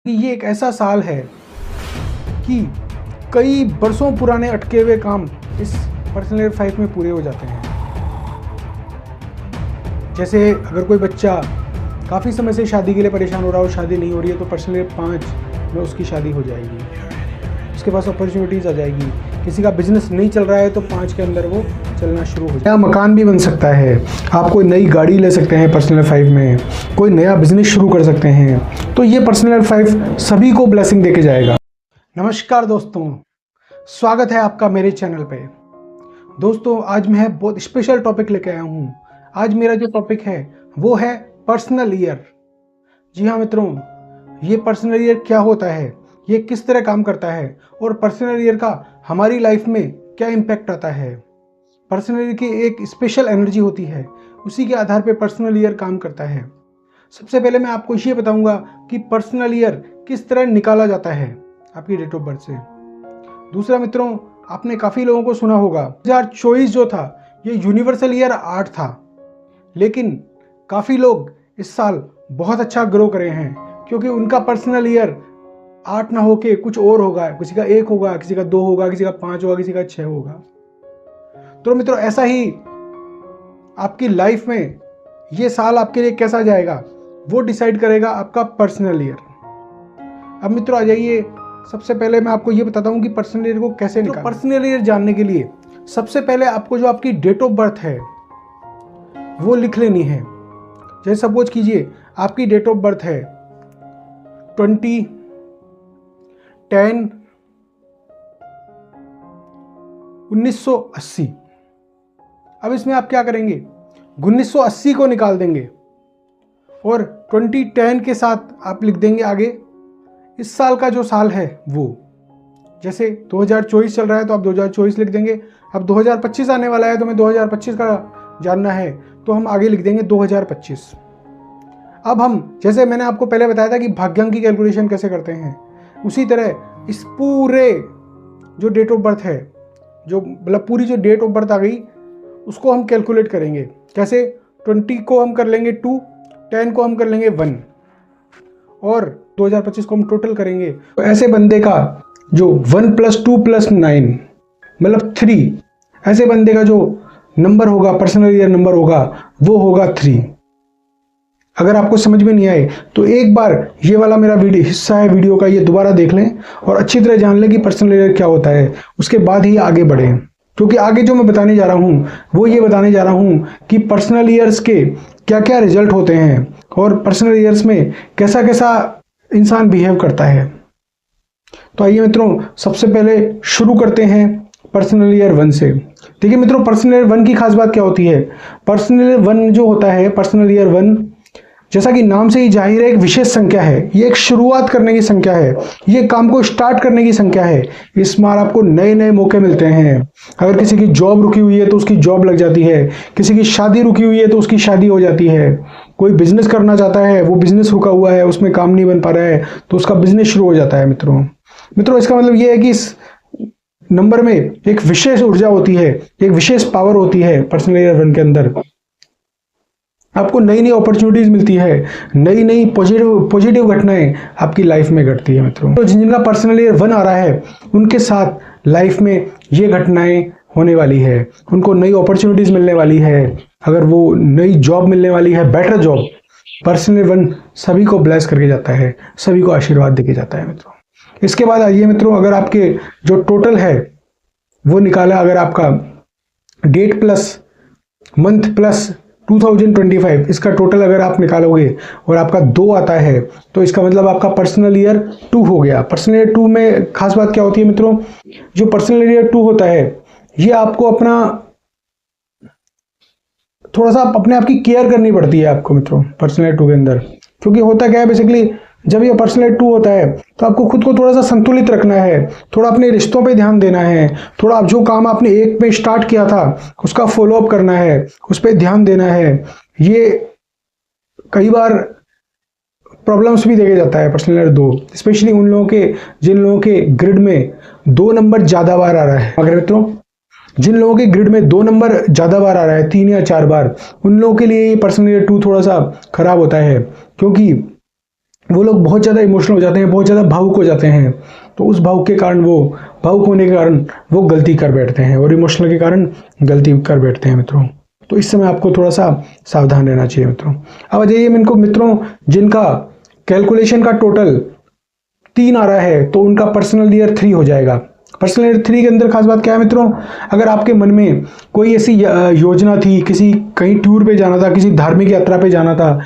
ये एक ऐसा साल है कि कई बरसों पुराने अटके हुए काम इस पर्सनल ईयर 5 में पूरे हो जाते हैं। जैसे अगर कोई बच्चा काफ़ी समय से शादी के लिए परेशान हो रहा हो, शादी नहीं हो रही है, तो पर्सनल ईयर 5 में उसकी शादी हो जाएगी, उसके पास अपॉर्चुनिटीज़ आ जाएगी। किसी का बिजनेस नहीं चल रहा है तो 5 के अंदर वो चलना शुरू हो जाएगा। नया मकान भी बन सकता है, आप कोई नई गाड़ी ले सकते हैं पर्सनल ईयर 5 में, कोई नया बिजनेस शुरू कर सकते हैं। तो ये पर्सनल ईयर 5 सभी को ब्लेसिंग देके जाएगा। नमस्कार दोस्तों, स्वागत है आपका मेरे चैनल पे। दोस्तों आज मैं बहुत स्पेशल टॉपिक लेके आया हूँ। आज मेरा जो टॉपिक है वो है पर्सनल ईयर। जी हाँ मित्रों, ये पर्सनल ईयर क्या होता है, ये किस तरह काम करता है और पर्सनल ईयर का हमारी लाइफ में क्या इम्पैक्ट आता है। पर्सनल ईयर की एक स्पेशल एनर्जी होती है, उसी के आधार पे पर्सनल ईयर काम करता है। सबसे पहले मैं आपको ये बताऊंगा कि पर्सनल ईयर किस तरह निकाला जाता है आपकी डेट ऑफ बर्थ से। दूसरा मित्रों, आपने काफ़ी लोगों को सुना होगा 2024 जो था ये यूनिवर्सल ईयर 8 था, लेकिन काफ़ी लोग इस साल बहुत अच्छा ग्रो करे हैं क्योंकि उनका पर्सनल ईयर 8 ना होके कुछ और होगा। किसी का 1 होगा, किसी का 2 होगा, किसी का 5 होगा, किसी का 6 होगा। तो मित्रों ऐसा ही आपकी लाइफ में ये साल आपके लिए कैसा जाएगा वो डिसाइड करेगा आपका पर्सनल ईयर। अब मित्रों आ जाइए, सबसे पहले मैं आपको ये बताता हूँ कि पर्सनल ईयर को कैसे निकालें। पर्सनल ईयर जानने के लिए सबसे पहले आपको जो आपकी डेट ऑफ बर्थ है वो लिख लेनी है। जैसे सपोज कीजिए आपकी डेट ऑफ बर्थ है 20/10/1980। अब इसमें आप क्या करेंगे, 1980 को निकाल देंगे और 2010 के साथ आप लिख देंगे आगे इस साल का जो साल है वो। जैसे 2024 चल रहा है तो आप 2024 लिख देंगे। अब 2025 आने वाला है तो मैं 2025 का जानना है तो हम आगे लिख देंगे 2025। अब हम, जैसे मैंने आपको पहले बताया था कि भाग्यांक की कैलकुलेशन कैसे करते हैं, उसी तरह इस पूरे जो डेट ऑफ बर्थ है, जो मतलब पूरी जो डेट ऑफ बर्थ आ गई उसको हम कैलकुलेट करेंगे। कैसे, 20 को हम कर लेंगे 2, 10 को हम कर लेंगे 1 और 2025 को हम टोटल करेंगे। तो ऐसे बंदे का जो 1 + 2 + 9 मतलब 3, ऐसे बंदे का जो नंबर होगा, पर्सनल ईयर नंबर होगा, वो होगा 3। अगर आपको समझ में नहीं आए तो एक बार ये वाला मेरा हिस्सा है वीडियो का, ये दोबारा देख लें और अच्छी तरह जान लें कि पर्सनल ईयर क्या होता है। उसके बाद ही आगे बढ़ें, क्योंकि आगे जो मैं बताने जा रहा हूँ वो ये बताने जा रहा हूँ कि पर्सनल ईयर्स के क्या क्या रिजल्ट होते हैं और पर्सनल ईयर्स में कैसा कैसा इंसान बिहेव करता है। तो आइए मित्रों, सबसे पहले शुरू करते हैं पर्सनल ईयर 1 से। देखिए मित्रों, पर्सनल ईयर 1 की खास बात क्या होती है। पर्सनल ईयर 1 जो होता है, पर्सनल ईयर 1 जैसा कि नाम से ही जाहिर है एक विशेष संख्या है। ये एक शुरुआत करने की संख्या है, ये काम को स्टार्ट करने की संख्या है। इस बार आपको नए नए मौके मिलते हैं। अगर किसी की जॉब रुकी हुई है तो उसकी जॉब लग जाती है, किसी की शादी रुकी हुई है तो उसकी शादी हो जाती है, कोई बिजनेस करना चाहता है, वो बिजनेस रुका हुआ है, उसमें काम नहीं बन पा रहा है तो उसका बिजनेस शुरू हो जाता है। मित्रों इसका मतलब ये है कि इस नंबर में एक विशेष ऊर्जा होती है, एक विशेष पावर होती है। पर्सनल ईयर 1 के अंदर आपको नई नई अपॉर्चुनिटीज मिलती है, नई नई पॉजिटिव घटनाएं आपकी लाइफ में घटती है। मित्रों तो जिनका पर्सनल ईयर 1 आ रहा है उनके साथ लाइफ में ये घटनाएं होने वाली है, उनको नई अपॉर्चुनिटीज मिलने वाली है। अगर वो नई जॉब मिलने वाली है, बेटर जॉब, पर्सनल ईयर 1 सभी को ब्लेस करके जाता है, सभी को आशीर्वाद देके जाता है। मित्रों इसके बाद आइए मित्रों, अगर आपके जो टोटल है वो निकाला, अगर आपका डेट प्लस मंथ प्लस 2025 इसका टोटल अगर आप निकालोगे और आपका 2 आता है तो इसका मतलब आपका पर्सनल ईयर 2 हो गया। पर्सनल ईयर 2 में खास बात क्या होती है मित्रों, जो पर्सनल ईयर 2 होता है ये आपको अपना थोड़ा सा अपने आप की केयर करनी पड़ती है आपको मित्रों पर्सनल ईयर 2 के अंदर। क्योंकि होता क्या है, बेसिकली जब ये पर्सनल ईयर 2 होता है तो आपको खुद को थोड़ा सा संतुलित रखना है, थोड़ा अपने रिश्तों पे ध्यान देना है, थोड़ा जो काम आपने 1 में स्टार्ट किया था उसका फॉलो अप करना है, उस पर ध्यान देना है। ये कई बार प्रॉब्लम्स भी देके जाता है पर्सनल ईयर 2, स्पेशली उन लोगों के जिन लोगों के ग्रिड में 2 नंबर ज़्यादा बार आ रहा है। अगर मित्रों जिन लोगों के ग्रिड में 2 नंबर ज़्यादा बार आ रहा है, 3 या 4 बार, उन लोगों के लिए ये पर्सनल ईयर 2 थोड़ा सा खराब होता है। क्योंकि वो लोग बहुत ज़्यादा इमोशनल हो जाते हैं, बहुत ज़्यादा भावुक हो जाते हैं। तो उस भावुक के कारण, वो भावुक होने के कारण वो गलती कर बैठते हैं, और इमोशनल के कारण गलती कर बैठते हैं मित्रों। तो इस समय आपको थोड़ा सा सावधान रहना चाहिए मित्रों। अब आ जाइए इनको मित्रों, जिनका कैलकुलेशन का टोटल 3 आ रहा है, तो उनका पर्सनल ईयर 3 हो जाएगा। पर्सनल ईयर 3 के अंदर खास बात क्या है मित्रों, अगर आपके मन में कोई ऐसी योजना थी, किसी कहीं टूर पे जाना था, किसी धार्मिक यात्रा पे जाना था,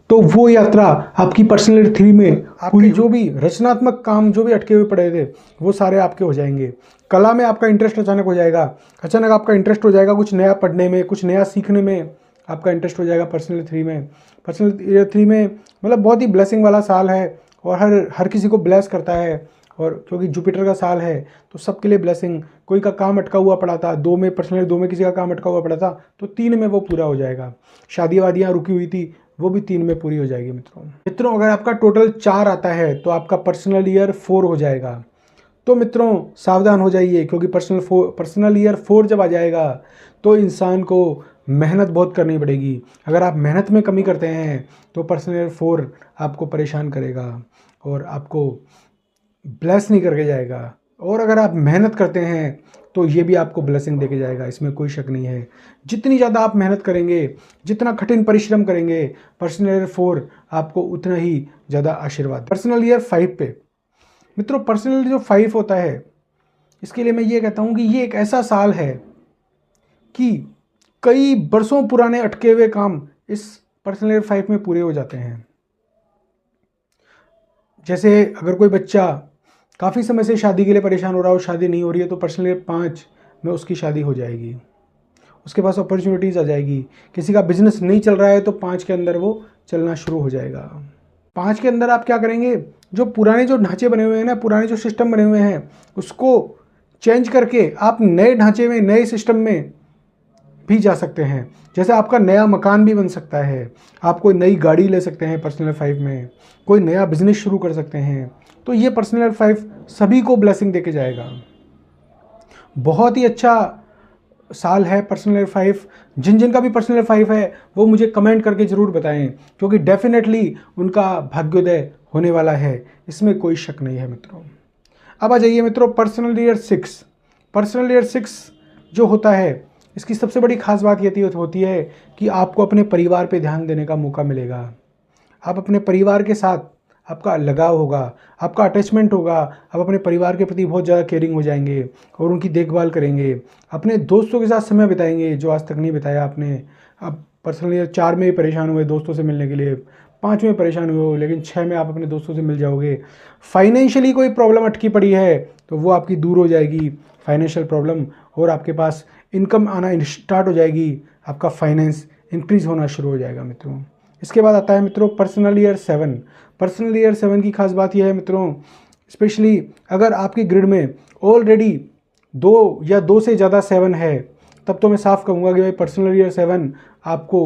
तो वो यात्रा आपकी पर्सनल ईयर 3 में पूरी, जो भी रचनात्मक काम जो भी अटके हुए पड़े थे वो सारे आपके हो जाएंगे। कला में आपका इंटरेस्ट अचानक हो जाएगा, अचानक आपका इंटरेस्ट हो जाएगा कुछ नया पढ़ने में, कुछ नया सीखने में आपका इंटरेस्ट हो जाएगा पर्सनल ईयर 3 में। पर्सनल ईयर 3 में मतलब बहुत ही ब्लेसिंग वाला साल है, और हर किसी को ब्लेस करता है, और क्योंकि जुपिटर का साल है तो सबके लिए ब्लेसिंग। कोई का काम अटका हुआ पड़ा था 2 में, पर्सनल 2 में किसी का काम अटका हुआ पड़ा था, तो 3 में वो पूरा हो जाएगा। शादी वादियाँ रुकी हुई थी, वो भी 3 में पूरी हो जाएगी मित्रों। अगर आपका टोटल 4 आता है तो आपका पर्सनल ईयर 4 हो जाएगा। तो मित्रों सावधान हो जाइए, क्योंकि पर्सनल ईयर 4 जब आ जाएगा तो इंसान को मेहनत बहुत करनी पड़ेगी। अगर आप मेहनत में कमी करते हैं तो पर्सनल ईयर 4 आपको परेशान करेगा और आपको ब्लेस नहीं करके जाएगा। और अगर आप मेहनत करते हैं तो ये भी आपको ब्लेसिंग देके जाएगा, इसमें कोई शक नहीं है। जितनी ज़्यादा आप मेहनत करेंगे, जितना कठिन परिश्रम करेंगे, पर्सनल ईयर 4 आपको उतना ही ज़्यादा आशीर्वाद। पर्सनल ईयर 5 पे मित्रों, पर्सनल जो 5 होता है, इसके लिए मैं ये कहता हूँ कि ये एक ऐसा साल है कि कई बरसों पुराने अटके हुए काम इस पर्सनल ईयर 5 में पूरे हो जाते हैं। जैसे अगर कोई बच्चा काफ़ी समय से शादी के लिए परेशान हो रहा हो, शादी नहीं हो रही है, तो पर्सनल ईयर 5 में उसकी शादी हो जाएगी, उसके पास अपॉर्चुनिटीज़ आ जाएगी। किसी का बिजनेस नहीं चल रहा है तो 5 के अंदर वो चलना शुरू हो जाएगा। 5 के अंदर आप क्या करेंगे, जो पुराने जो ढांचे बने हुए हैं ना, पुराने जो सिस्टम बने हुए हैं, उसको चेंज करके आप नए ढांचे में, नए सिस्टम में भी जा सकते हैं। जैसे आपका नया मकान भी बन सकता है, आप कोई नई गाड़ी ले सकते हैं पर्सनल ईयर 5 में, कोई नया बिजनेस शुरू कर सकते हैं। तो ये पर्सनल ईयर 5 सभी को ब्लेसिंग देके जाएगा। बहुत ही अच्छा साल है पर्सनल ईयर 5। जिन जिन का भी पर्सनल ईयर 5 है वो मुझे कमेंट करके ज़रूर बताएं, क्योंकि डेफिनेटली उनका भाग्योदय होने वाला है, इसमें कोई शक नहीं है मित्रों। अब आ जाइए मित्रों पर्सनल ईयर 6। पर्सनल ईयर 6 जो होता है, इसकी सबसे बड़ी खास बात ये होती है कि आपको अपने परिवार पे ध्यान देने का मौका मिलेगा। आप अपने परिवार के साथ, आपका लगाव होगा, आपका अटैचमेंट होगा, आप अपने परिवार के प्रति बहुत ज़्यादा केयरिंग हो जाएंगे और उनकी देखभाल करेंगे। अपने दोस्तों के साथ समय बिताएंगे जो आज तक नहीं बिताया आपने। आप पर्सनल ईयर 4 में परेशान हुए दोस्तों से मिलने के लिए, 5 में परेशान हुए हो, लेकिन 6 में आप अपने दोस्तों से मिल जाओगे। फाइनेंशियली कोई प्रॉब्लम अटकी पड़ी है तो वो आपकी दूर हो जाएगी, फाइनेंशियल प्रॉब्लम, और आपके पास इनकम आना स्टार्ट हो जाएगी, आपका फाइनेंस इंक्रीज होना शुरू हो जाएगा मित्रों। इसके बाद आता है मित्रों पर्सनल ईयर 7। पर्सनल ईयर 7 की खास बात यह है मित्रों, स्पेशली अगर आपके ग्रिड में ऑलरेडी 2 या 2 से ज़्यादा 7 है, तब तो मैं साफ कहूँगा कि भाई पर्सनल ईयर 7 आपको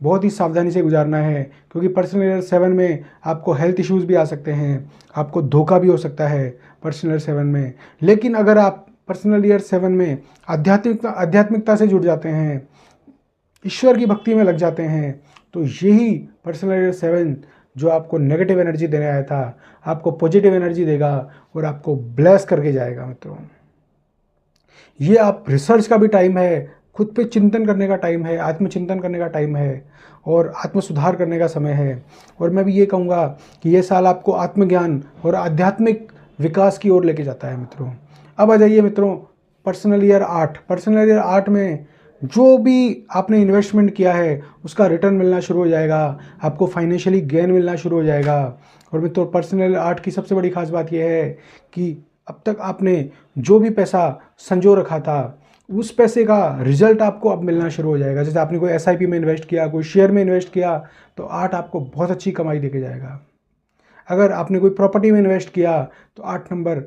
बहुत ही सावधानी से गुजारना है, क्योंकि पर्सनल ईयर 7 में आपको हेल्थ इश्यूज़ भी आ सकते हैं, आपको धोखा भी हो सकता है पर्सनल ईयर 7 में। लेकिन अगर आप पर्सनल ईयर 7 में आध्यात्मिकता से जुड़ जाते हैं, ईश्वर की भक्ति में लग जाते हैं, तो यही पर्सनल ईयर 7 जो आपको नेगेटिव एनर्जी देने आया था, आपको पॉजिटिव एनर्जी देगा और आपको ब्लेस करके जाएगा मित्रों। ये आप रिसर्च का भी टाइम है, खुद पे चिंतन करने का टाइम है, आत्मचिंतन करने का टाइम है और आत्म सुधार करने का समय है। और मैं भी ये कहूँगा कि ये साल आपको आत्मज्ञान और आध्यात्मिक विकास की ओर लेके जाता है मित्रों। अब आ जाइए मित्रों पर्सनल ईयर 8। पर्सनल ईयर 8 में जो भी आपने इन्वेस्टमेंट किया है उसका रिटर्न मिलना शुरू हो जाएगा, आपको फाइनेंशियली गेन मिलना शुरू हो जाएगा। और मित्रों पर्सनल 8 की सबसे बड़ी खास बात यह है कि अब तक आपने जो भी पैसा संजो रखा था उस पैसे का रिजल्ट आपको अब मिलना शुरू हो जाएगा। जैसे आपने कोई SIP में इन्वेस्ट किया, कोई शेयर में इन्वेस्ट किया, तो 8 आपको बहुत अच्छी कमाई देके जाएगा। अगर आपने कोई प्रॉपर्टी में इन्वेस्ट किया तो 8 नंबर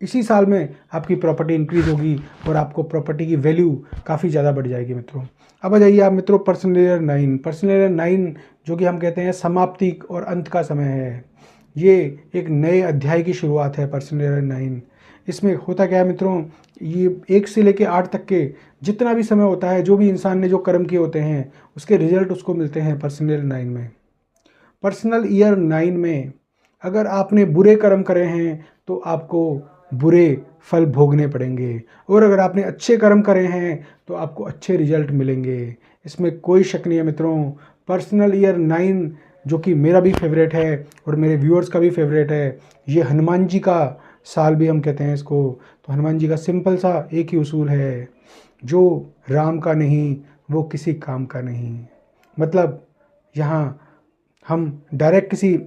इसी साल में आपकी प्रॉपर्टी इंक्रीज होगी और आपको प्रॉपर्टी की वैल्यू काफ़ी ज़्यादा बढ़ जाएगी मित्रों। अब आ जाइए आप मित्रों पर्सनल ईयर 9। पर्सनल ईयर 9 जो कि हम कहते हैं समाप्ति और अंत का समय है, ये एक नए अध्याय की शुरुआत है पर्सनल ईयर 9। इसमें होता क्या है मित्रों, ये 1 से लेकर 8 तक के जितना भी समय होता है, जो भी इंसान ने जो कर्म किए होते हैं उसके रिजल्ट उसको मिलते हैं पर्सनल ईयर 9 में। पर्सनल ईयर 9 में अगर आपने बुरे कर्म करे हैं तो आपको बुरे फल भोगने पड़ेंगे, और अगर आपने अच्छे कर्म करे हैं तो आपको अच्छे रिजल्ट मिलेंगे। इसमें कोई शक नहीं है मित्रों। पर्सनल ईयर 9 जो कि मेरा भी फेवरेट है और मेरे व्यूअर्स का भी फेवरेट है, ये हनुमान जी का साल भी हम कहते हैं इसको। तो हनुमान जी का सिंपल सा एक ही उसूल है, जो राम का नहीं वो किसी काम का नहीं। मतलब यहाँ हम डायरेक्ट किसी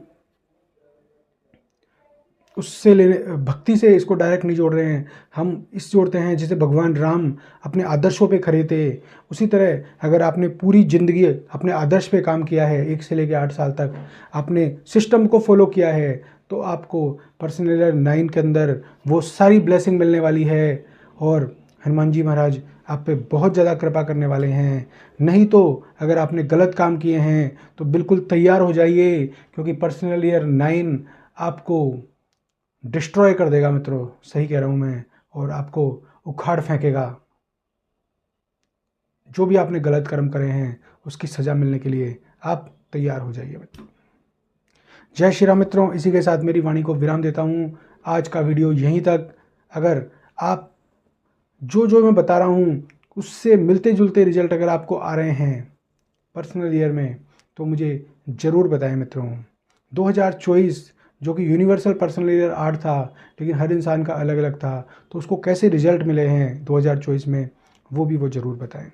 उससे लेने भक्ति से इसको डायरेक्ट नहीं जोड़ रहे हैं, हम इस जोड़ते हैं जैसे भगवान राम अपने आदर्शों पे खड़े थे। उसी तरह अगर आपने पूरी ज़िंदगी अपने आदर्श पे काम किया है, 1 से लेकर 8 साल तक आपने सिस्टम को फॉलो किया है, तो आपको पर्सनल ईयर 9 के अंदर वो सारी ब्लेसिंग मिलने वाली है, और हनुमान जी महाराज आप पे बहुत ज़्यादा कृपा करने वाले हैं। नहीं तो अगर आपने गलत काम किए हैं तो बिल्कुल तैयार हो जाइए, क्योंकि पर्सनल ईयर 9 आपको डिस्ट्रॉय कर देगा मित्रों, सही कह रहा हूँ मैं, और आपको उखाड़ फेंकेगा। जो भी आपने गलत कर्म करे हैं उसकी सज़ा मिलने के लिए आप तैयार हो जाइए मित्रों। जय श्री राम मित्रों, इसी के साथ मेरी वाणी को विराम देता हूँ। आज का वीडियो यहीं तक। अगर आप जो जो मैं बता रहा हूँ उससे मिलते जुलते रिजल्ट अगर आपको आ रहे हैं पर्सनल ईयर में, तो मुझे ज़रूर बताएं मित्रों। 2024 जो कि यूनिवर्सल पर्सनल ईयर 8 था, लेकिन हर इंसान का अलग अलग था, तो उसको कैसे रिजल्ट मिले हैं 2024 में, वो भी वो ज़रूर बताएं।